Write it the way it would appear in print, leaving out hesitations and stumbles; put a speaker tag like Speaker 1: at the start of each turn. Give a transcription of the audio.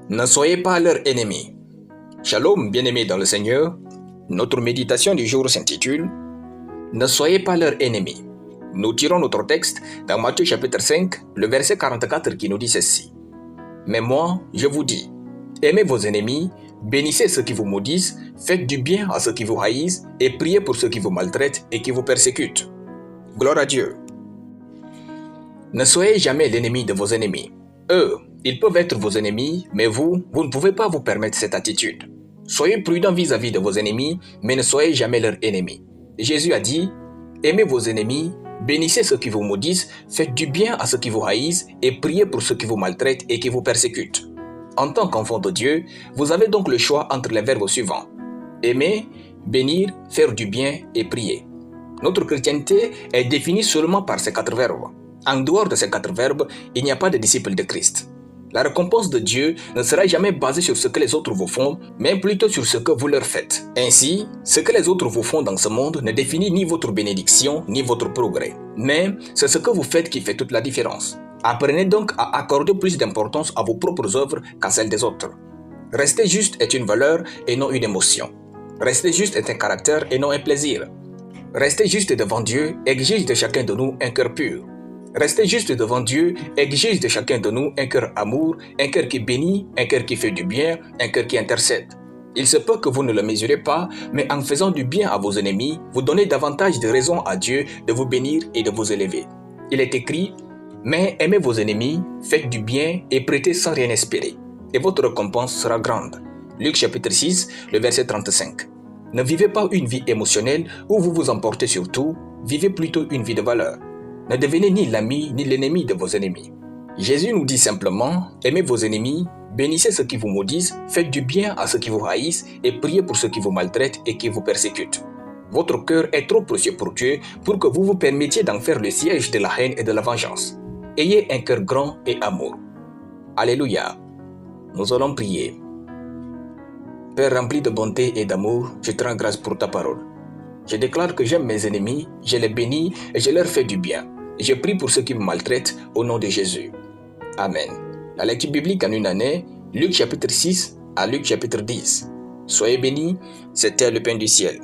Speaker 1: Ne soyez pas leur ennemi. Shalom, bien-aimés dans le Seigneur. Notre méditation du jour s'intitule « Ne soyez pas leur ennemi ». Nous tirons notre texte dans Matthieu chapitre 5, le verset 44 qui nous dit ceci. « Mais moi, je vous dis, aimez vos ennemis, bénissez ceux qui vous maudissent, faites du bien à ceux qui vous haïssent et priez pour ceux qui vous maltraitent et qui vous persécutent. » Gloire à Dieu. Ne soyez jamais l'ennemi de vos ennemis. Eux, ils peuvent être vos ennemis, mais vous ne pouvez pas vous permettre cette attitude. Soyez prudents vis-à-vis de vos ennemis, mais ne soyez jamais leurs ennemis. Jésus a dit, aimez vos ennemis, bénissez ceux qui vous maudissent, faites du bien à ceux qui vous haïssent et priez pour ceux qui vous maltraitent et qui vous persécutent. En tant qu'enfant de Dieu, vous avez donc le choix entre les verbes suivants. Aimer, bénir, faire du bien et prier. Notre chrétienté est définie seulement par ces 4 verbes. En dehors de ces 4 verbes, il n'y a pas de disciples de Christ. La récompense de Dieu ne sera jamais basée sur ce que les autres vous font, mais plutôt sur ce que vous leur faites. Ainsi, ce que les autres vous font dans ce monde ne définit ni votre bénédiction, ni votre progrès. Mais c'est ce que vous faites qui fait toute la différence. Apprenez donc à accorder plus d'importance à vos propres œuvres qu'à celles des autres. Rester juste est une valeur et non une émotion. Rester juste est un caractère et non un plaisir. Rester juste devant Dieu exige de chacun de nous un cœur pur. Rester juste devant Dieu exige de chacun de nous un cœur amour, un cœur qui bénit, un cœur qui fait du bien, un cœur qui intercède. Il se peut que vous ne le mesurez pas, mais en faisant du bien à vos ennemis, vous donnez davantage de raisons à Dieu de vous bénir et de vous élever. Il est écrit, mais aimez vos ennemis, faites du bien et prêtez sans rien espérer, et votre récompense sera grande. Luc chapitre 6, le verset 35. Ne vivez pas une vie émotionnelle où vous vous emportez sur tout, vivez plutôt une vie de valeur. Ne devenez ni l'ami ni l'ennemi de vos ennemis. Jésus nous dit simplement, aimez vos ennemis, bénissez ceux qui vous maudissent, faites du bien à ceux qui vous haïssent et priez pour ceux qui vous maltraitent et qui vous persécutent. Votre cœur est trop précieux pour Dieu pour que vous vous permettiez d'en faire le siège de la haine et de la vengeance. Ayez un cœur grand et amour. Alléluia. Nous allons prier. Père rempli de bonté et d'amour, je te rends grâce pour ta parole. Je déclare que j'aime mes ennemis, je les bénis et je leur fais du bien. Je prie pour ceux qui me maltraitent au nom de Jésus. Amen. La lecture biblique en une année, Luc chapitre 6 à Luc chapitre 10. Soyez bénis, c'était le pain du ciel.